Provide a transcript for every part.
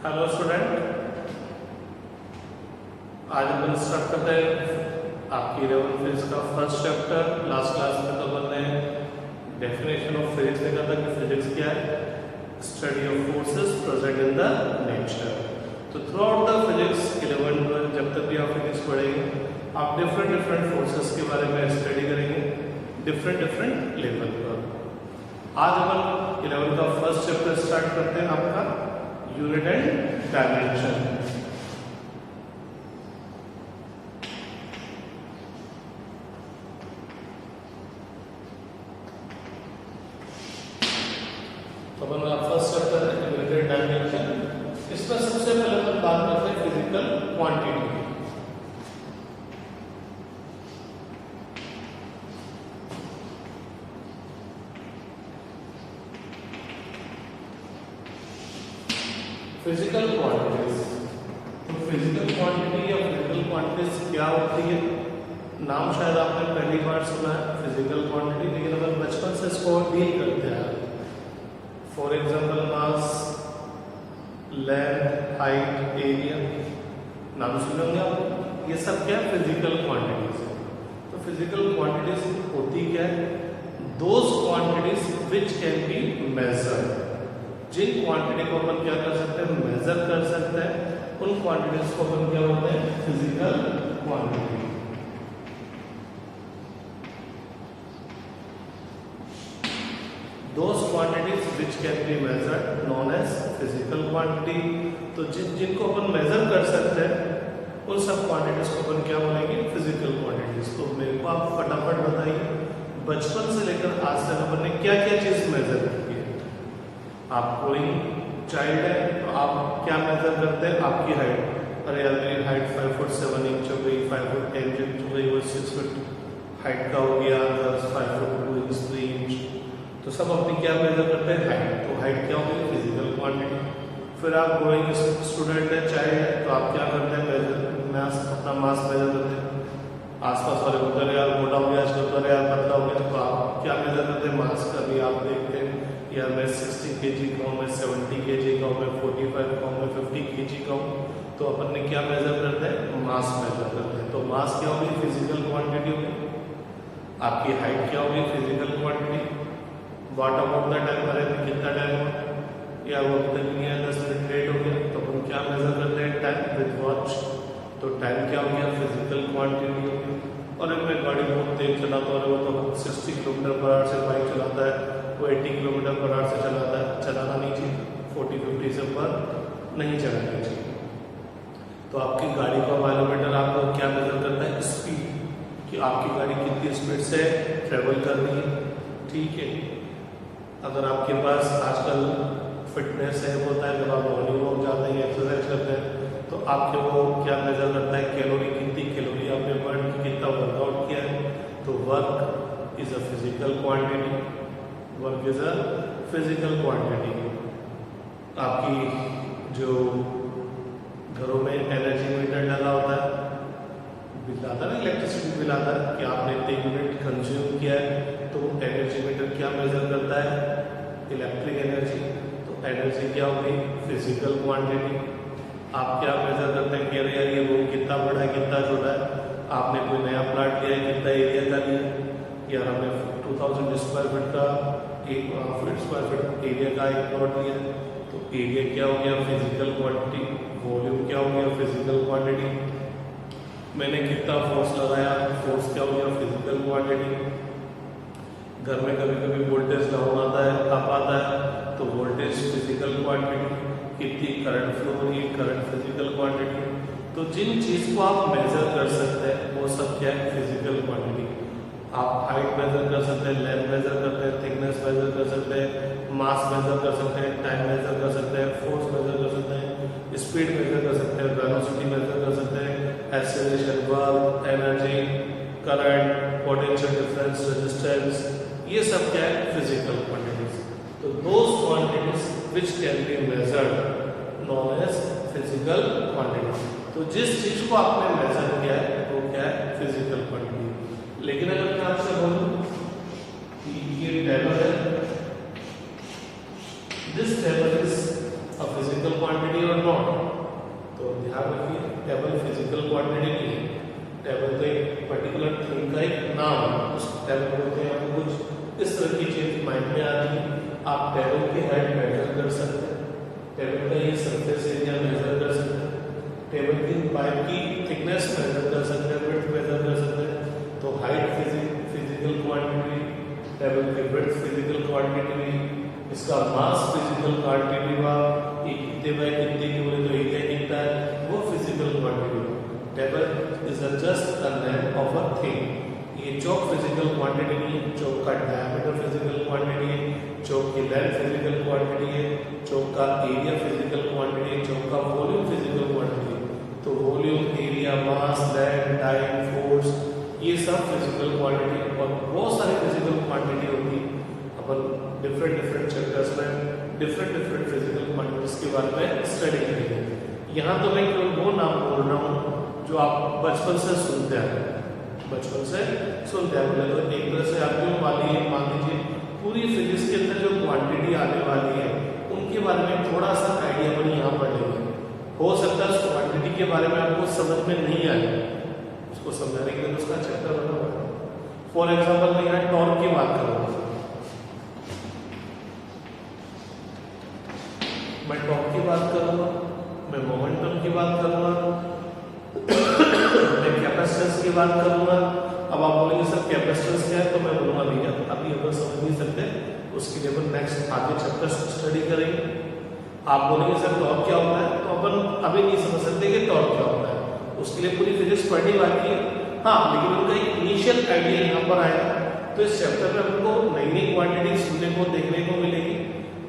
Hello student, आज अपन start करते हैं आपकी 11th फिजिक्स का फर्स्ट चैप्टर। लास्ट क्लास में तो अपन ने डेफिनेशन ऑफ फिजिक्स देखा था कि फिजिक्स क्या है, study of forces present in the nature. तो थ्रू आउट द फिजिक्स 11 में जब तक भी आप फिजिक्स पढ़ेंगे आप डिफरेंट फोर्सेस के बारे में स्टडी करेंगे डिफरेंट लेवल पर। आज अपन 11 का फर्स्ट चैप्टर स्टार्ट करते हैं आपका यूनिट एंड डायमेंशन। तो अपन का फर्स्ट चैप्टर है यूनिट एंड डायमेंशन। इसमें सबसे पहले अपन बात करते हैं फिजिकल क्वांटिटी। Physical quantities. तो फिजिकल क्वांटिटी या फिजिकल क्वांटिटीज क्या होती है, नाम शायद आपने पहली बार सुना है फिजिकल क्वांटिटी, लेकिन अगर बचपन से इसको डील करते हैं, for example mass, length, height, area, नाम सुने होंगे आप, ये सब क्या है फिजिकल क्वांटिटीज है। तो फिजिकल क्वांटिटीज होती क्या है, those quantities which can be measured. जिन क्वांटिटी को अपन क्या कर सकते हैं, मेजर कर सकते हैं, उन क्वांटिटीज को अपन क्या बोलते हैं, physical quantity. Those quantities which can be measured known as physical quantity. तो जिनको अपन मेजर कर सकते हैं उन सब क्वांटिटीज को अपन क्या बोलेंगे, फिजिकल क्वांटिटीज। तो मेरे को आप फटाफट बताइए, बचपन से लेकर आज तक अपन ने क्या क्या चीज मेजर की है। आप कोई चाइल्ड है तो आप क्या मेजर करते हैं, आपकी हाइट। अरे यार मेरी हाइट 5 फुट 7 इंच हो गई, 5 फुट 10 इंच हो गई, वो 6 फुट हाइट का हो गया, 5 फुट 2 इंच 3 इंच। तो सब अपनी क्या मेजर करते हैं, हाइट। तो हाइट क्या होगी, फिजिकल क्वांटिटी। फिर आप ग्रोइंग स्टूडेंट है, चाइल्ड है, तो आप क्या करते हैं, मेजर मास, अपना मास मेजर करते हैं। आसपास वाले बोलते हैं यार मोटा हो गया, आजकल यार पतला हो गया, तो आप क्या मेजर करते हैं, मास का भी आप देखते हैं, या मैं 60 kg का हूँ, मैं 70 kg का हूँ, मैं 45 का हूँ, मैं 50 kg का हूँ। तो अपन ने क्या मेजर करते हैं, मास मेजर करते हैं। तो मास क्या होगी, फिजिकल क्वांटिटी होगी। आपकी हाइट क्या होगी, physical quantity. What about the time, अरे कितना टाइम हुआ, या वो अब तक नहीं है, 10 मिनट लेट हो गया, तो अपन क्या मेजर करते हैं, टाइम विद वॉच। तो टाइम क्या हो गया, फिजिकल क्वांटिटी हो गई। और मैं गाड़ी बहुत तेज चलाता हूँ, वो तो 60 किलोमीटर पर आवर से बाइक चलाता है, वो 80 किलोमीटर पर आवर से चलाता है, चलाना नहीं चाहिए, 40-50 से ऊपर नहीं चलाना चाहिए। तो आपकी गाड़ी का माइलोमीटर आपको क्या मेजर करता है, स्पीड, कि आपकी गाड़ी कितनी स्पीड से ट्रेवल कर रही है। ठीक है, अगर आपके पास आजकल फिटनेस है, होता है जब आप मॉर्निंग वॉक जाते हैं, एक्सरसाइज करते हैं, तो आपके वो क्या मेजर करता है, कैलोरी, कितनी कैलोरी आपने बर्न की, कितना वर्कआउट किया है। तो work is a physical quantity, work is a physical quantity. आपकी जो घरों में एनर्जी मीटर डाला होता है, बिल आता है ना, इलेक्ट्रिसिटी बिल आता है कि आपने इतने यूनिट कंज्यूम किया है, तो एनर्जी मीटर क्या मेजर करता है, इलेक्ट्रिक एनर्जी। तो एनर्जी क्या होगी, फिजिकल क्वांटिटी। आप क्या मेजर करते हैं कि अरे यार ये रूम कितना बड़ा है, कितना छोटा है, आपने कोई नया प्लाट लिया है, कितना एरिया का लिया, यार हमने 2000 स्क्वायर फीट का स्क्वायर फीट एरिया का एक प्लॉट लिया। तो एरिया क्या हो गया, फिजिकल क्वांटिटी। वॉल्यूम क्या हो गया, फिजिकल क्वांटिटी। मैंने कितना फोर्स लगाया, फोर्स क्या हो गया, फिजिकल क्वांटिटी। घर में कभी कभी वोल्टेज डाउन आता है, अप आता है, तो वोल्टेज फिजिकल क्वांटिटी। कितनी करंट फ्लो हो रही है, करंट फिजिकल क्वांटिटी। तो जिन चीज को आप मेजर कर सकते हैं वो सब क्या है, फिजिकल क्वांटिटी। आप हाइट मेजर कर सकते हैं, लेंथ मेजर करते हैं, थिकनेस मेजर कर सकते हैं, मास मेजर कर सकते हैं, टाइम मेजर कर सकते हैं, फोर्स मेजर कर सकते हैं, स्पीड मेजर कर सकते हैं, वेलोसिटी मेजर कर सकते हैं, acceleration, work, energy, current, potential difference, resistance, ये सब क्या है, फिजिकल क्वांटिटीज। तो those quantities which can be measured known as physical quantity. तो जिस चीज को आपने मेजर किया है वो क्या है, फिजिकल क्वांटिटी। लेकिन अगर मैं आपसे बोलूं कि ये टेबल है, this table is a physical quantity और नॉट। तो ध्यान रखिए, टेबल फिजिकल क्वांटिटी नहीं है, टेबल तो एक पर्टिकुलर थिंग का एक नाम है, उस टेबल बोलते हैं। आपको कुछ इस तरह की चीज माइंड में आती है, आप टेबल की हाइट मेजर कर सकते हैं, टेबल का ये सरफेस एरिया मेजर कर सकते हैं, टेबल की पाइप की थिकनेस मेजर कर सकते हैं, विड्थ मेजर कर सकते हैं। तो हाइट फिजिकल क्वांटिटी, टेबल की विड्थ फिजिकल क्वांटिटी, इसका मास फिजिकल क्वांटिटी हुआ, ये कितने बाय कितने की बोले तो एरिया कितना है, वो फिजिकल क्वांटिटी हुआ। Table is just a name of a thing. ये चौक फिजिकल क्वांटिटी नहीं है, चौक का डायमीटर फिजिकल क्वांटिटी है, चौक की लेंथ फिजिकल क्वांटिटी है, चौक का एरिया फिजिकल क्वांटिटी है, चौक का वॉल्यूम फिजिकल क्वांटिटी है। तो वॉल्यूम, एरिया, मास, लेंथ, टाइम, फोर्स, ये सब फिजिकल क्वांटिटी और बहुत सारी फिजिकल क्वांटिटी होती है। अपन डिफरेंट चैप्टर्स में डिफरेंट फिजिकल क्वांटिटीज के बारे में स्टडी करेंगे। यहाँ तो मैं केवल वो नाम बोल रहा हूँ जो आप बचपन से सुनते हैं, तो एक तरह से आपको मान लीजिए पूरी फिजिक्स के अंदर जो क्वांटिटी आने वाली है उनके बारे में थोड़ा सा आइडिया बनी यहाँ पर लेंगे। हो सकता है उस क्वांटिटी के बारे में आपको समझ में नहीं आए, उसको समझाने के लिए उसका चैप्टर बना हुआ है। फॉर एग्जाम्पल मैं यहाँ टॉर्क की बात करूँगा, मैं टॉर्क की बात करूँगा, मैं मोमेंटम की बात करूँगा, मैं कैपेसिटेंस की बात करूँगा। अब आप बोलेंगे सर कैपेसिटेंस क्या है, तो मैं बोलूँगा भैया अभी अगर समझ नहीं सकते उसके लिए अपन नेक्स्ट आगे चैप्टर स्टडी करेंगे। आप बोलेंगे सर टॉर्क क्या होता है, तो अपन अभी नहीं समझ सकते कि टॉर्क क्या होता है, उसके लिए पूरी फिजिक्स पढ़नी बाकी है। हाँ, लेकिन उनका एक इनिशियल आइडिया यहाँ पर आएगा। तो इस चैप्टर में हमको नई नई क्वांटिटी सुनने को देखने को मिलेगी,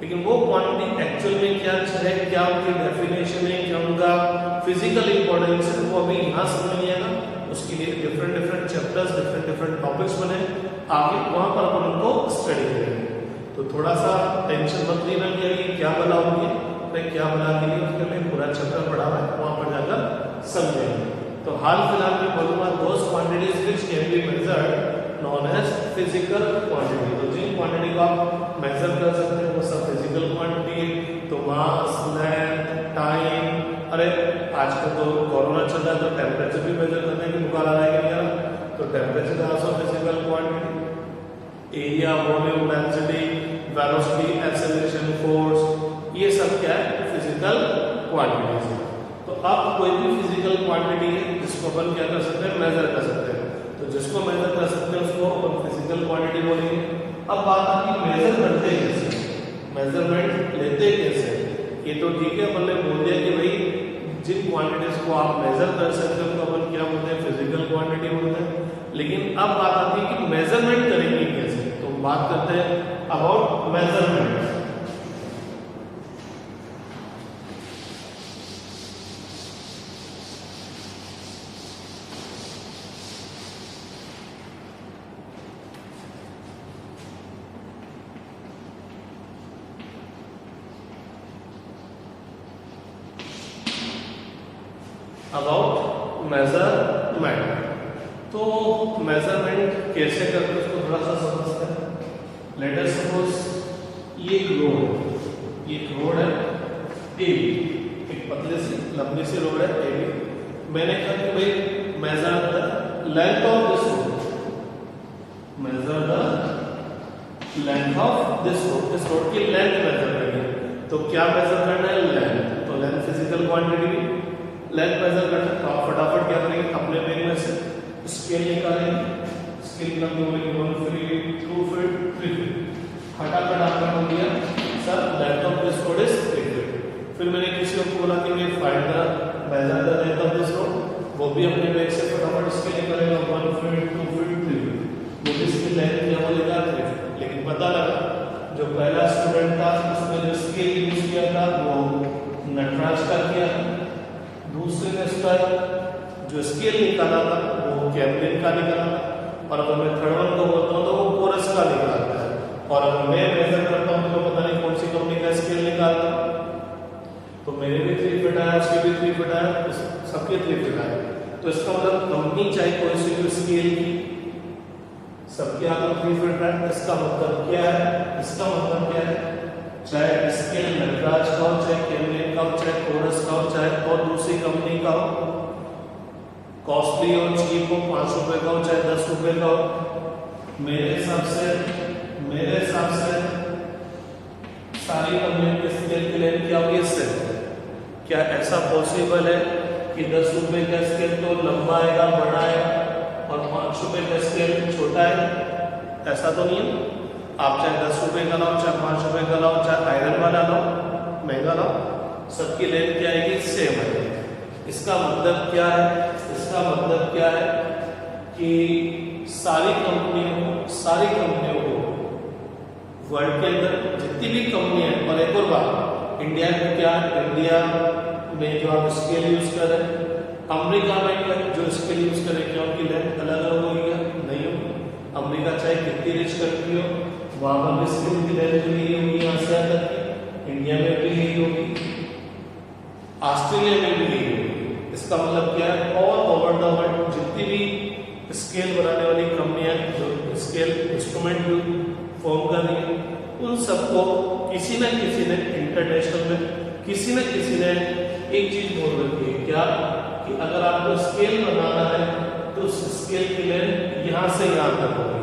लेकिन वो क्वांटिटी एक्चुअल में क्या है, क्या उनकी डेफिनेशन है, क्या उनका फिजिकल इंपॉर्टेंस है, वो अभी यहाँ समझ नहीं आएगा। उसके लिए डिफरेंट चैप्टर्स, डिफरेंट टॉपिक्स बने, आगे वहाँ पर अपन उनको स्टडी करेंगे। तो थोड़ा सा टेंशन मत लेना कि ये क्या बना होगी, मैं क्या बना के लिए उसके लिए पूरा चैप्टर पढ़ा हुआ है, वहाँ पर जाकर समझेंगे। तो हाल फिलहाल में बोलूँगा those quantities which can be measured known as physical quantity. तो जिन क्वांटिटी को आप मेजर कर सकते हैं वो सब फिजिकल क्वांटिटी है। तो मास, लेंथ, टाइम, अरे आजकल तो कोरोना चल रहा है तो टेम्परेचर भी मेजर करने की मुकाबला रहेगा, तो temperature also physical quantity. Area, volume, density, velocity, acceleration, force, ये सब क्या है, फिजिकल क्वांटिटीज है। तो अब कोई भी फिजिकल क्वांटिटी है जिसको अपन क्या कर सकते हैं, मेजर कर सकते हैं। तो जिसको मेजर कर सकते हैं उसको अपन फिजिकल क्वांटिटी बोलेंगे। अब बात आती है मेजर करते कैसे, मेजरमेंट लेते कैसे। ये तो ठीक है, अपन ने बोल दिया कि भाई जिन क्वांटिटीज को आप मेजर कर सकते हो तो अपन क्या बोलते हैं, फिजिकल क्वांटिटी बोलते हैं। लेकिन अब बात आती है कि मेजरमेंट करेंगे कैसे। तो बात करते हैं अबाउट मेजरमेंट। अबाउट मेजरमेंट, तो मेजरमेंट कैसे करते हैं उसको थोड़ा सा समझते हैं। लेट अस सपोज ये एक रोड है ए, एक पतले सी लंबी सी रोड है ए। मैंने कहा कि भाई measure the length of this road, measure the length of this road, इस रोड की लेंथ मेजर करनी है। तो क्या मेजर करना है, लेंथ। तो length physical quantity, length major करना है। तो आप फटाफट क्या करेंगे, अपने बैग में से स्केल निकालेंगे, स्केल निकालने बोलेंगे 1 फीट, 2 फीट, 3 फीट, फटाफट आपने बोल दिया sir length of this road is 3 feet. फिर मैंने किसी को बोला कि मैं find the measure the length of this road, वो भी अपने बैग से फटाफट स्केल निकालेगा 1 फीट, 2 फीट, 3 फीट, वो भी इसकी लेंथ क्या बोलेगा 3 फीट। लेकिन पता लगा जो पहला स्टूडेंट था उसने जो स्केल यूज किया था वो नटराज का किया, दूसरे ने इसका जो स्केल निकाला था वो कैमलिन का निकाला था, और अगर मैं थर्ड वन को बोलता हूँ तो वो कोरस का निकालता है। और अगर मैं मेजर करता हूँ तो पता नहीं कौन सी कंपनी का स्केल निकालता, तो मेरे भी 3 फीट आया, उसके भी 3 फीट आया, सबके 3 फीट आया। तो इसका मतलब कंपनी चाहे कोई सी भी स्केल की, सबके हाथ में 3 फीट है। इसका मतलब क्या है, इसका मतलब क्या है, चाहे स्केल नटराज का हो, चाहे केमलिन का हो, चाहे कोरस का हो, चाहे और दूसरी कंपनी का हो, कॉस्टली और चीप हो, 5 रुपए का हो चाहे 10 रुपए का हो, मेरे हिसाब से सारी कंपनियों के स्केल की लेंथ क्या होगी इससे? क्या ऐसा पॉसिबल है कि 10 रुपए का स्केल तो लंबा आएगा, बड़ा आएगा और 5 रुपए का स्केल छोटा है? ऐसा तो नहीं है। आप चाहे 10 रुपए का लाओ, चाहे 5 रुपए का लाओ, चाहे आयरन वाला लाओ, महंगा लाओ, सबकी लेंथ क्या आएगी? सेम है। इसका मतलब क्या है? इसका मतलब क्या है कि सारी कंपनियों को वर्ल्ड के अंदर जितनी भी कंपनी है, और एक और बात, इंडिया में क्या है? इंडिया में जो आप स्केल यूज कर रहे हैं, अमेरिका में जो स्केल यूज कर रहे हैं, क्या उनकी लेंथ अलग अलग होगी? क्या नहीं होगी? अमेरिका चाहे कितनी रिच कंट्री हो, वहां पर भी स्केल की लेंथ भी यही होगी, यहाँ से यहाँ तक। इंडिया में भी यही होगी, ऑस्ट्रेलिया में भी यही होगी। इसका मतलब क्या है? ऑल ओवर द वर्ल्ड जितनी भी स्केल बनाने वाली कंपनियां जो स्केल इंस्ट्रूमेंट फॉर्म कर रही है, उन सबको किसी न किसी ने इंटरनेशनल में किसी न किसी ने एक चीज बोल रखी है, क्या? कि अगर आपको स्केल बनाना है तो उस स्केल की लेंथ यहाँ से यहाँ तक होगी।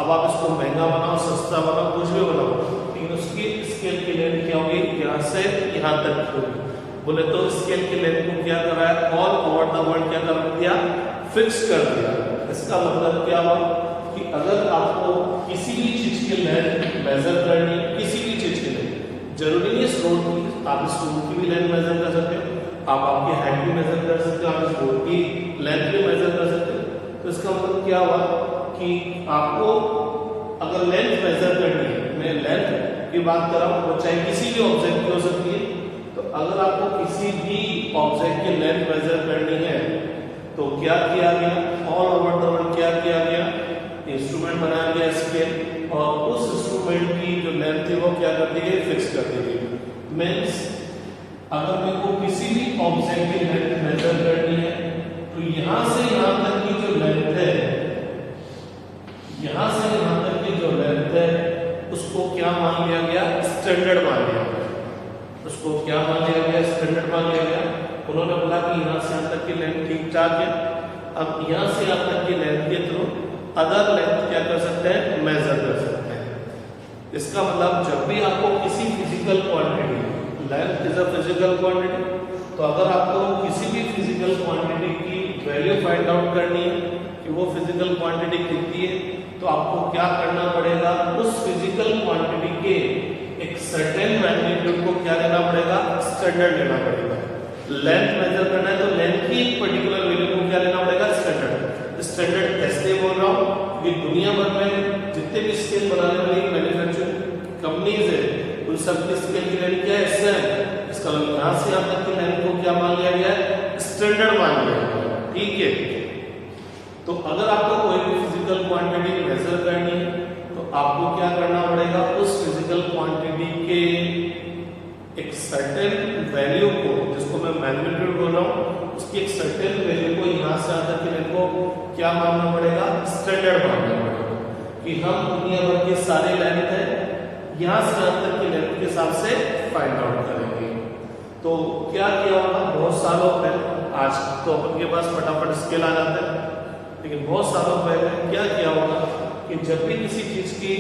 अब आप इसको महंगा बनाओ, सस्ता बनाओ, कुछ भी बनाओ, लेकिन उसकी स्केल की लेंथ क्या होगी? यहाँ से यहाँ तक होगी। बोले तो स्केल की लेंथ को क्या कर रहा है? ऑल ओवर द वर्ल्ड क्या कर दिया? फिक्स कर दिया। इसका मतलब क्या हुआ कि अगर आपको किसी भी चीज की लेंथ मेजर करनी, किसी भी चीज की लेंथ, जरूरी नहीं है रोड की, आप इस रोड की भी लेंथ मेजर कर सकते हो, आप आपकी हाइट भी मेजर कर सकते हो, आप इस रोड की लेंथ भी मेजर कर सकते हो। तो इसका मतलब क्या हुआ कि आपको अगर लेंथ मेजर करनी है, मैं लेंथ की बात कर रहा हूँ, वो चाहे किसी भी ऑब्जेक्ट की हो सकती है, तो अगर आपको किसी भी ऑब्जेक्ट की लेंथ मेजर करनी है तो क्या किया गया? ऑल ओवर द वर्ल्ड क्या किया गया? इंस्ट्रूमेंट बनाया गया स्केल, और उस इंस्ट्रूमेंट की जो लेंथ थी वो क्या कर दी गई? फिक्स कर दी गई। मीन्स अगर मेरे को किसी भी ऑब्जेक्ट की लेंथ मेजर करनी है तो यहां से यहां तक की जो लेंथ है, यहां से यहां तक की जो लेंथ है, उसको क्या मान लिया गया? स्टैंडर्ड मान लिया गया। उसको क्या मान लिया गया? स्टैंडर्ड मान लिया गया। उन्होंने बोला कि यहाँ से यहाँ तक की लेंथ ठीक ठाक है, अब यहाँ से यहाँ तक की लेंथ के थ्रू अदर लेंथ क्या कर सकते हैं? मेजर कर सकते हैं। इसका मतलब जब भी आपको किसी physical quantity, length is a physical quantity, तो अगर आपको किसी भी फिजिकल क्वांटिटी की वैल्यू फाइंड आउट करनी है कि वो फिजिकल क्वांटिटी कितनी है, तो आपको क्या करना पड़ेगा? उस फिजिकल क्वांटिटी के एक सर्टेन मैग्नीट्यूड को क्या लेना पड़ेगा? स्टैंडर्ड लेना पड़ेगा। लेंथ मेजर करना है तो लेंथ की एक पर्टिकुलर वैल्यू को क्या लेना पड़ेगा? स्टैंडर्ड। स्टैंडर्ड कैसे बोल रहा हूँ कि दुनिया भर में जितने भी स्केल बनाने वाली मैन्युफैक्चरिंग कंपनीज है, उन सबकी स्केल की लेंथ क्या है? सेम। इसका मतलब यहाँ से यहाँ तक की लेंथ को क्या मान लिया गया है? स्टैंडर्ड मान लिया गया। ठीक है। तो अगर आपको कोई भी फिजिकल क्वांटिटी मेजर करनी है तो आपको क्या करना पड़ेगा? उस फिजिकल क्वांटिटी के एक सर्टेन वैल्यू को, जिसको मैं मैग्नीट्यूड बोल रहा हूँ, उसकी एक सर्टेन वैल्यू को यहाँ से यहाँ तक की लेंथ को क्या मानना पड़ेगा? स्टैंडर्ड मानना पड़ेगा। कि हम दुनिया भर के सारे लेंथ है यहाँ से यहाँ तक की लेंथ के हिसाब से फाइंड आउट करेंगे। तो क्या किया होगा? बहुत सालों पहले, आज तो अपन के पास फटाफट स्केल आ जाता है, लेकिन बहुत सालों पहले क्या किया होगा कि जब भी किसी चीज की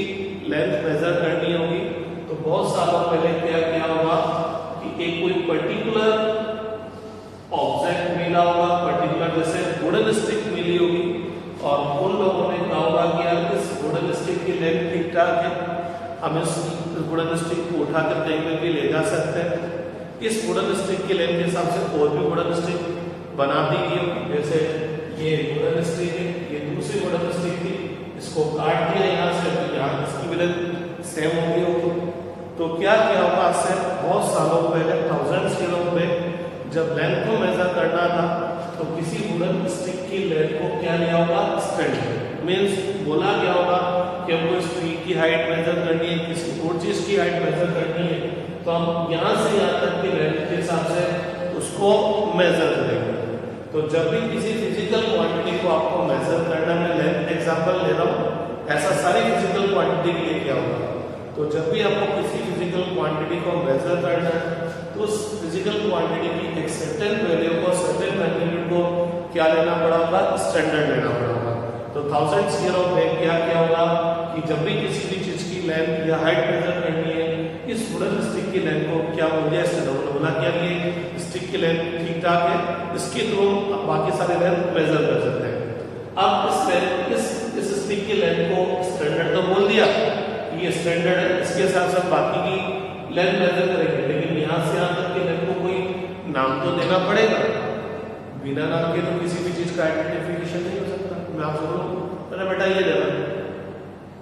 लेंथ मेजर करनी होगी तो बहुत सालों पहले क्या किया होगा कि एक कोई पर्टिकुलर ऑब्जेक्ट मिला होगा, पर्टिकुलर जैसे वुडन स्टिक मिली होगी, और उन लोगों ने कहा होगा कि यार इस वुडन स्टिक की लेंथ ठीक ठाक है, हम इस वुडन स्टिक को उठाकर कहीं पर भी ले जा सकते हैं। इस वुडन स्टिक की लेंथ के हिसाब से और भी वुडन स्टिक बना दी गई होगी। जैसे ये वुडन स्टिक है, ये दूसरी वुडन स्टिक थी, इसको काट दिया यहाँ से, तो यहाँ इसकी भी लेंथ सेम हो गई होगी। तो क्या किया होगा? आज से बहुत सालों पहले, 1000 ईयरों में, जब लेंथ को मेजर करना था तो किसी वुडन स्टिक की लेंथ को क्या लिया होगा? स्टैंडर्ड। मीन्स बोला गया होगा कि हमको इस ट्री की हाइट मेजर करनी है, किसी और चीज की हाइट मेजर करनी है, तो हम यहाँ से यहाँ तक की लेंथ के हिसाब से उसको मेजर करेंगे। तो जब भी किसी फिजिकल क्वांटिटी को आपको मेजर करना, मैं लेंथ एग्जांपल ले रहा हूँ, ऐसा सारी फिजिकल क्वांटिटी के लिए क्या होगा? तो जब भी आपको किसी फिजिकल क्वांटिटी को मेजर करना है तो उस फिजिकल क्वांटिटी की एक सर्टेन वैल्यू को, सर्टेन मैग्नीट्यूड को क्या लेना पड़ा होगा, स्टैंडर्ड लेना पड़ा होगा। तो 1000 स्क्वायर ऑफ बैग क्या होगा कि जब भी किसी भी चीज की लेंथ या हाइट मेजर करनी है, इस वुडन स्टिक की लेंथ को क्या बोल दिया, स्टैंडर्ड बोला क्या ये स्टिक की लेंथ ठीक ठाक है, इसके थ्रू बाकी सारे लेंथ मेजर कर सकते हैं। अब इस स्टिक की लेंथ को स्टैंडर्ड तो बोल दिया, ये स्टैंडर्ड है, इसके हिसाब से बाकी की लेंथ मेजर करेंगे, लेकिन यहाँ से यहाँ तक की लेंथ को कोई नाम तो देना पड़ेगा। बिना नाम के तो किसी भी चीज का आइडेंटिफिकेशन नहीं हो सकता। मैं आपसे बोलूं मैंने बेटा ये देना,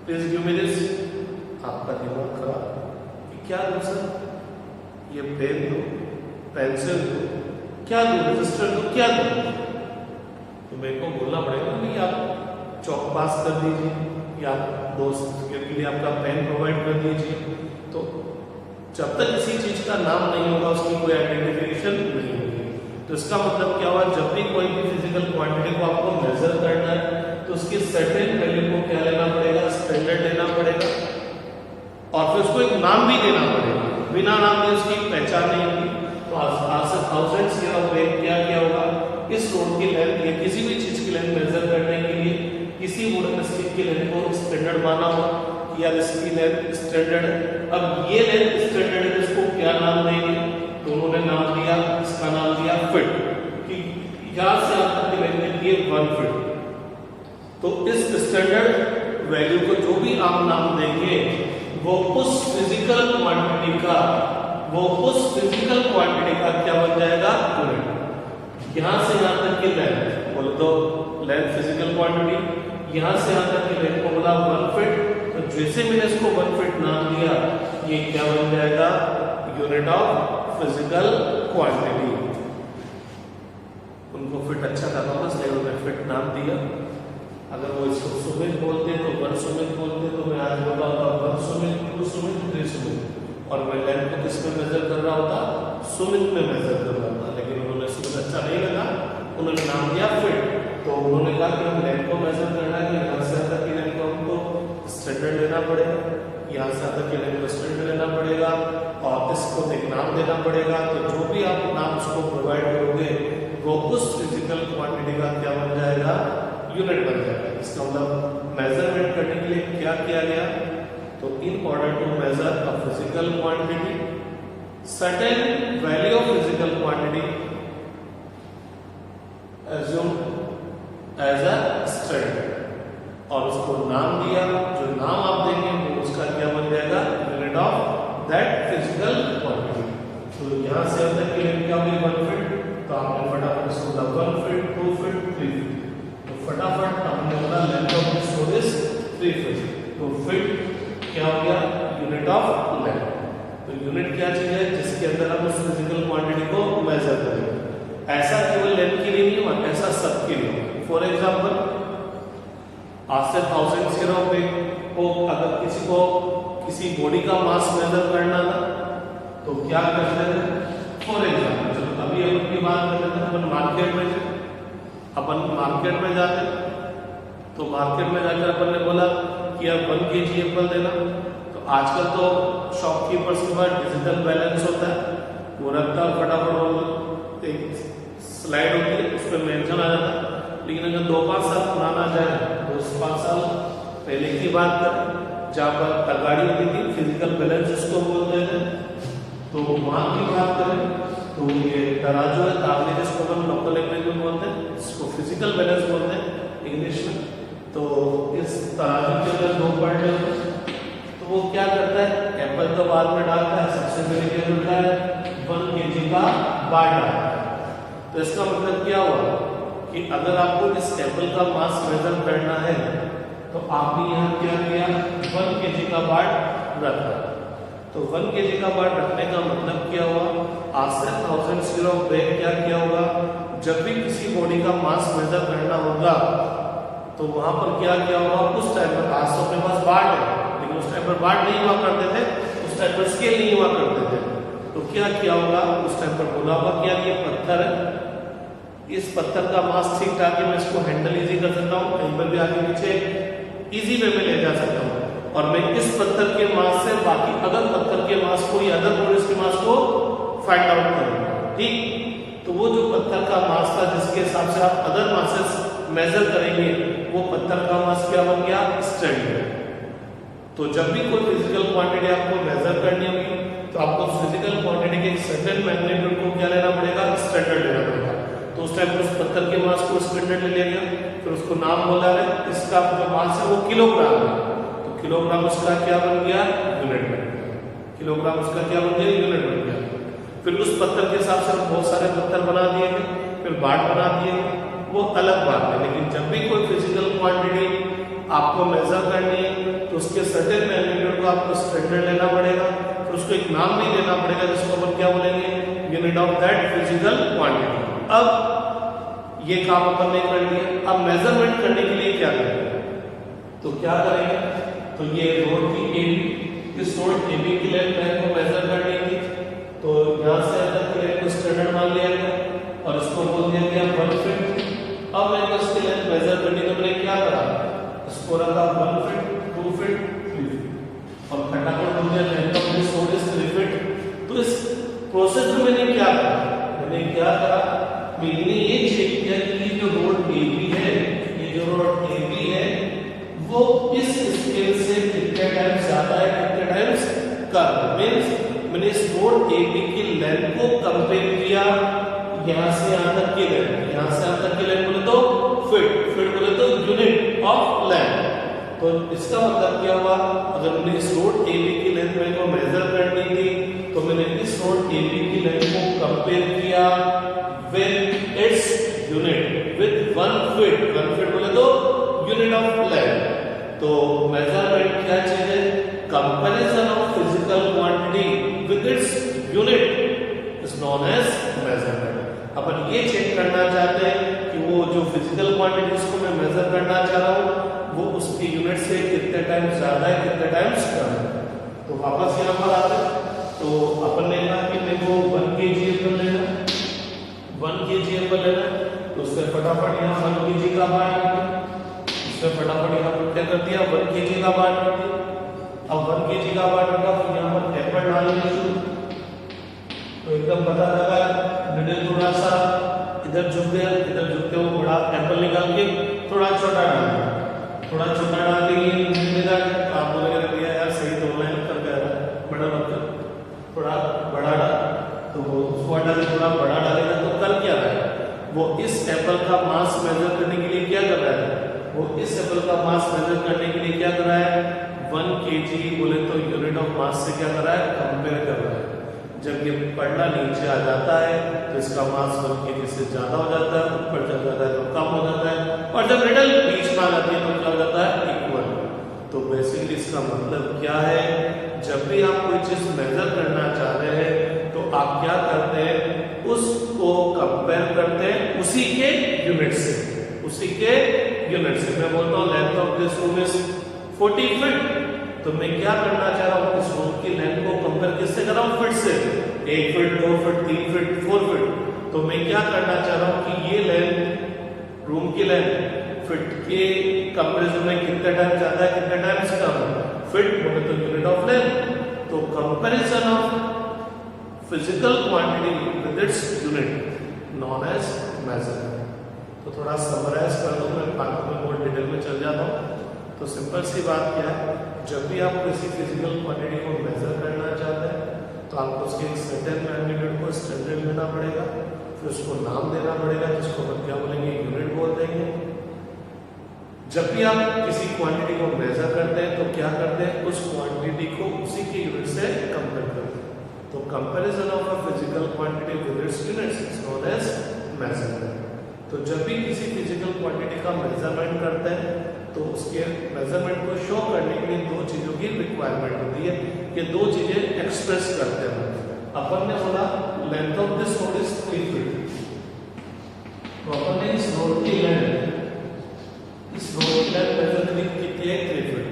प्लीज गिव मी दिस, आपका दिमाग खराब कि क्या दो सर, ये पेन दो, पेंसिल दो, क्या दो, रजिस्टर दो, क्या दो, तो मेरे को बोलना पड़ेगा कि आप चौक पास कर दीजिए या दोस्त के लिए आपका पेन प्रोवाइड कर दीजिए। तो जब तक किसी चीज का नाम नहीं होगा उसकी कोई आइडेंटिफिकेशन नहीं होगी। तो इसका मतलब क्या हुआ, जब भी कोई भी फिजिकल क्वांटिटी को आपको मेजर करना है तो उसकी सर्टेन वैल्यू को क्या लेना पड़ेगा, स्टैंडर्ड लेना पड़ेगा, और फिर उसको एक नाम भी देना पड़ेगा। बिना नाम दिए उसकी पहचान नहीं होगी। तो आज से 1000 स्क्वायर ऑफ बैग क्या होगा, इस रोड की लेंथ या किसी भी चीज की लेंथ मेजर करने के लिए किसी वुडन स्टिक की लेंथ को स्टैंडर्ड माना हो या इसकी लेंथ स्टैंडर्ड है। अब ये लेंथ स्टैंडर्ड है, इसको क्या नाम देंगे, तो उन्होंने नाम दिया, इसका नाम दिया फिट, कि यहां से आप तक की लेंथ दिए 1 फिट। तो इस स्टैंडर्ड वैल्यू को जो भी आप नाम देंगे वो उस फिजिकल क्वांटिटी का क्या बन जाएगा, यूनिट। यहां से यहां तक की लेंथ बोले तो लेंथ फिजिकल क्वांटिटी, यहां से यहां तक की लेंथ को बोला 1 फिट। तो जैसे मैंने इसको 1 फिट नाम दिया, ये क्या बन जाएगा, यूनिट ऑफ फिजिकल क्वांटिटी। उनको फिट अच्छा लगा बस, लेकिन उन्होंने फिट नाम दिया। अगर वो इसको सुमित बोलते तो 1 सुमित बोलते, तो मैं आज बोला होता 1 सुमित, 2 सुमित, 3 सुमित, और मैं लेंथ को किस में मेजर कर रहा होता, सुमित में मेजर कर रहा होता। लेकिन उन्होंने सुमित अच्छा नहीं लगा, उन्होंने नाम दिया फिट। तो उन्होंने कहा कि हम लेंथ को मेजर करना है, यहाँ से तक की लेंथ को हमको स्टैंडर्ड लेना पड़ेगा, यहाँ से तक की लेंथ को स्टैंडर्ड लेना पड़ेगा, और इसको एक नाम देना पड़ेगा। तो जो भी आप नाम उसको प्रोवाइड करोगे वो उस फिजिकल क्वांटिटी का क्या बन जाएगा, यूनिट बन जाएगा। इसका मतलब मेजरमेंट करने के लिए क्या किया गया, तो in order to measure a physical quantity, certain value of physical quantity assumed as a standard, और उसको नाम दिया, जो नाम आप देंगे वो उसका क्या बन जाएगा, unit of that physical quantity. तो यहाँ से अब तक की लेंथ क्या होगी, 1 फिट। तो आपने फटाफट इसको बोला 1 फिट, 2 फिट, 3 फिट। तो फटाफट आपने बोला length of this road is 3 fit. तो फिट क्या हो गया, यूनिट ऑफ लेंथ। तो यूनिट क्या चीज है, जिसके अंदर हम उस फिजिकल क्वांटिटी को मेजर करेंगे। ऐसा केवल लेंथ के लिए नहीं हुआ, ऐसा सबके लिए। फॉर एग्जाम्पल, आज से 1000 स्क्वायर ऑफ बैग को अगर किसी को किसी बॉडी का मास मेजर करना था तो क्या करते थे। फॉर एग्जाम्पल, चलो अभी अपन की बात कर लेते हैं। अपन मार्केट में जाते, तो मार्केट में जाकर अपन ने बोला कि अब 1 kg एप्पल देना। तो आजकल तो शॉपकीपर्स के पास डिजिटल बैलेंस होता है, वो रखता फटाफट एक स्लाइड होती है, उस पर मेंशन आ जाता है। लेकिन अगर 2-5 साल पुराना जाए, 2-5 साल पहले की बात करें, जहाँ पर तगाड़ी होती थी, फिजिकल बैलेंस उसको बोलते थे, तो वहाँ की बात करें तो ये तराजू है, ताबले जिसको हम लोकल लैंग्वेज में बोलते हैं, इसको फिजिकल बैलेंस बोलते हैं इंग्लिश में। तो इस तराजू के अंदर 2 पॉइंट होते, तो वो क्या करता है, एप्पल तो बाद में डालता है, सबसे पहले क्या मिलता है, 1 kg का बार डालता है। तो इसका मतलब क्या हुआ कि अगर आपको इस एप्पल का मास मेजर करना है तो आपने यहाँ क्या किया, 1 kg का बार रखा। तो 1 kg का बार रखने का मतलब क्या हुआ, आज से 1000 स्क्वायर ऑफ बैग क्या किया होगा, जब भी किसी बॉडी का मास मेजर करना होगा तो वहां पर क्या किया होगा, उस टाइम पर आज तो अपने पास बार है, लेकिन उस टाइम पर बार नहीं हुआ करते थे, उस टाइम पर स्केल नहीं हुआ करते थे। तो क्या किया होगा, उस टाइम पर बोला होगा क्या ये पत्थर है, इस पत्थर का मास ठीक ठाक है, मैं इसको हैंडल इजी कर सकता हूँ, कहीं पर भी आगे पीछे इजी वे में ले जा सकता हूँ। और मैं इस पत्थर के मास से बाकी अदर पत्थर के मास को या अदर बॉडीज के मास को फाइंड आउट करूंगा, ठीक। तो वो जो पत्थर का मास था जिसके हिसाब से आप अदर मासेस मेजर करेंगे, वो पत्थर का मास क्या बन गया, स्टैंडर्ड। तो जब भी कोई फिजिकल क्वांटिटी आपको मेजर करनी होगी तो आपको फिजिकल क्वांटिटी के सर्टेन मैग्नीट्यूड को क्या लेना पड़ेगा, स्टैंडर्ड लेना पड़ेगा। तो उस टाइम पर उस पत्थर के मास को स्टैंडर्ड ले लिया गया, फिर उसको नाम बोला है, इसका जो मास है वो किलोग्राम है, तो किलोग्राम उसका क्या बन गया, यूनिट बन गया। किलोग्राम उसका क्या बन गया, यूनिट बन गया। फिर उस पत्थर के हिसाब से बहुत सारे पत्थर बना दिए गए, फिर बाट बना दिए, वो अलग बात है। लेकिन जब भी कोई फिजिकल क्वांटिटी आपको मेजर करनी है तो उसके सर्टेन मैग्नीट्यूड को आपको स्टैंडर्ड लेना पड़ेगा, फिर उसको एक नाम भी देना पड़ेगा जिसको अपन क्या बोलेंगे, unit of that physical quantity. अब ये काम अपन ने कर लिया, अब मेजरमेंट करने के लिए क्या करेंगे, तो क्या करेंगे, तो ये रोड की एबी, इस रोड एबी की लेंथ को मेजर करनी थी, तो यहां से अंदर की लेंथ को स्टैंडर्ड मान लिया गया और इसको बोल दिया गया 1 फीट। अब मेरे को इसकी लेंथ मेजर करनी, तो मैंने क्या करा, इसको रखा 1 फीट, 2 फीट, 3 फीट और फटाफट बोल दिया length of this road is 3 feet. तो इस प्रोसेस में मैंने क्या करा, मैंने ये चेक किया कि ये जो रोड एबी है, ये जो रोड एबी है वो इस स्केल से कितने टाइम्स ज्यादा है, कितने टाइम्स कम। मींस मैंने इस रोड एबी की लेंथ को कंपेयर किया यहां से यहां तक की लेंथ, यहां से यहां तक की लेंथ बोले तो फीट बोले तो यूनिट ऑफ लेंथ। तो इसका मतलब क्या हुआ, अगर मैंने इस रोड एबी की लेंथ मेरे को मेजर करनी थी तो मैंने इस रोड एबी की लेंथ को कंपेयर किया with its unit with 1 feet. 1 feet बोले तो यूनिट ऑफ लेंथ। तो मेजरमेंट क्या चीज है, comparison of physical quantity with its unit is known as measurement. अपन ये चेक करना चाहते हैं कि वो जो फिजिकल क्वांटिटी उसको मैं मेजर करना चाह रहा हूं वो उसकी यूनिट से कितने टाइम्स ज्यादा है, कितने टाइम्स कम है। तो वापस यहां पर आते हैं, तो अपन ने कहा कि मेरे को 1 kg एप्पल लेना, 1 kg एप्पल लेना, तो उससे फटाफट यहां 1 kg का बार कर दिया, उससे फटाफट यहां पर क्या कर दिया, 1 kg का बार कर दिया। अब 1 kg का बार रखा, फिर यहां पर एप्पल डालने शुरू, तो एकदम पता लगा मिडिल थोड़ा सा इधर झुक गया, इधर झुकते हुए बड़ा एप्पल निकाल के थोड़ा छोटा डाल दिया, थोड़ा छोटा डाल दिया, आप बोलेंगे भैया यार सही तो ऑनलाइन कर गया, बड़ा मत कर, थोड़ा बड़ा डाल, तो वो उसको हटा के थोड़ा बड़ा डालेगा तो कर क्या रहा है, वो इस एप्पल का मास मेजर करने के लिए क्या कर रहा है, वो इस एप्पल का मास मेजर करने के लिए क्या कर रहा है, 1 kg बोले तो यूनिट ऑफ मास से क्या कर रहा है, कंपेयर कर रहा है। जब ये पढ़ना नीचे आ जाता है तो इसका मास 1 kg से ज्यादा हो जाता है, ऊपर चल जाता है तो कम हो जाता है, और जब रिडल बीच में आ जाती है तो क्या हो जाता है, इक्वल। तो बेसिकली इसका मतलब क्या है, जब भी आप कोई चीज मेजर करना चाह रहे हैं तो आप क्या करते हैं, उसको कंपेयर करते हैं उसी के यूनिट से, उसी के यूनिट से। मैं बोलता हूँ length of this room is 40 feet, तो मैं क्या करना चाह रहा हूँ, इस रूम की लेंथ को कंपेयर किससे कर रहा हूँ, फीट से, 1 फीट, 2 फीट, 3 फीट, 4 फीट। तो मैं क्या करना चाह रहा हूँ कि ये लेंथ, रूम की लेंथ फीट के कंपैरिजन में कितने टाइम ज्यादा है, कितने टाइम कम है, फीट बोले तो यूनिट ऑफ लेंथ। तो comparison of physical quantity with its unit known as measurement. तो थोड़ा समराइज कर दूं, मैं बाकी में और डिटेल में चल जाता हूँ। तो सिंपल सी बात क्या है, जब भी आप किसी फिजिकल क्वांटिटी को मेजर करना चाहते हैं तो आपको उसके एक सर्टेन मैग्नीट्यूड को स्टैंडर्ड लेना पड़ेगा, फिर उसको नाम देना पड़ेगा जिसको हम क्या बोलेंगे, यूनिट बोल देंगे। जब भी आप किसी क्वांटिटी को मेजर करते हैं तो क्या करते हैं, उस क्वांटिटी को उसी के यूनिट से कंपेयर करते हैं। तो comparison of a physical quantity with its units is known as measurement. तो जब भी किसी फिजिकल क्वांटिटी का मेजरमेंट करते हैं तो उसके मेजरमेंट को शो करने के लिए 2 चीजों की रिक्वायरमेंट होती है, कि 2 चीजें एक्सप्रेस करते हैं। अपन ने बोला length of this road is 3 feet, तो अपन ने इस रोड की लेंथ मेजर करी कितनी है, 3 फीट।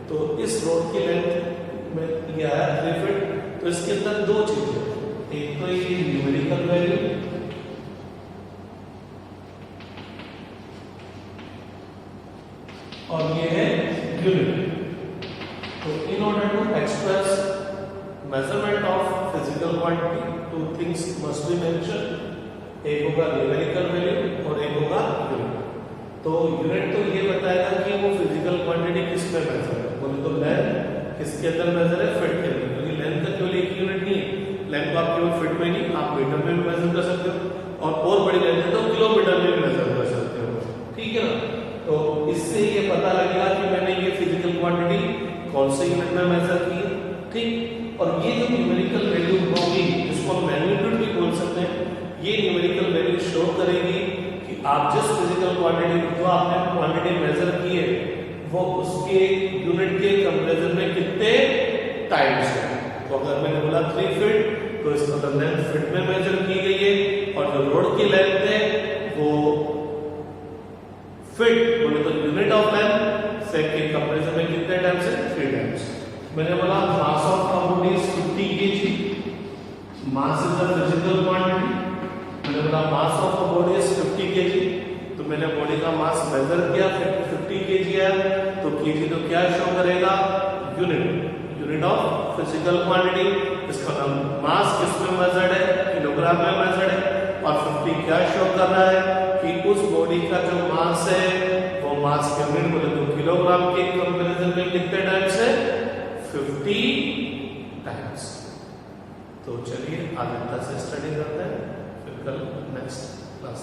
तो इस रोड की लेंथ में ये आया 3 फीट, तो इसके अंदर 2 चीजें, एक तो ये न्यूमेरिकल वैल्यू और ये है unit. Things must be mention, एक होगा न्यूमेरिकल वैल्यू और एक होगा यूनिट। तो यूनिट तो ये बताएगा कि वो फिजिकल क्वांटिटी किस में मेजर है, बोले तो लेंथ किसके अंदर मेजर है, फिट के अंदर, क्योंकि लेंथ का केवल एक यूनिट नहीं है, लेंथ को आप केवल फिट में नहीं, आप मीटर में भी मेजर कर सकते हो और बड़ी लेंथ है तो किलोमीटर में भी मेजर कर सकते हो, ठीक है ना। तो इससे ये पता लगेगा कि मैंने ये फिजिकल क्वांटिटी कौन से यूनिट में मेजर की है, ठीक। और ये जो न्यूमेरिकल वैल्यू होगी जिसको हम मैग्नीट्यूड भी बोल सकते हैं, ये न्यूमेरिकल वैल्यू शो करेगी कि आप जिस फिजिकल क्वांटिटी जो आपने क्वांटिटी मेजर की है वो उसके यूनिट के कंपैरिजन में कितने टाइम्स है। तो अगर मैंने बोला 3 फीट तो इसका तो लेंथ फीट में मेजर की गई है और जो रोड की लेंथ है वो फीट, बोले तो यूनिट ऑफ लेंथ से के कंपैरिजन में कितने टाइम्स है, 3 टाइम्स। मैंने बोला mass of a body is 50 kg, mass is the physical quantity. मैंने बोला mass of a body is 50 kg, तो मैंने बॉडी का मास मेजर किया, 50 kg है, तो kg तो क्या शो करेगा, यूनिट ऑफ फिजिकल क्वांटिटी। इसका मास किस में मेजर्ड है, किलोग्राम में मेजर्ड है, और 50 क्या शो कर रहा है कि उस बॉडी का जो मास है वो मास के यूनिट बोले तो किलोग्राम के कंपैरिजन में कितने टाइम्स है, 50 टाइम्स। तो चलिए आगे से स्टडी करते हैं, फिर कल नेक्स्ट क्लास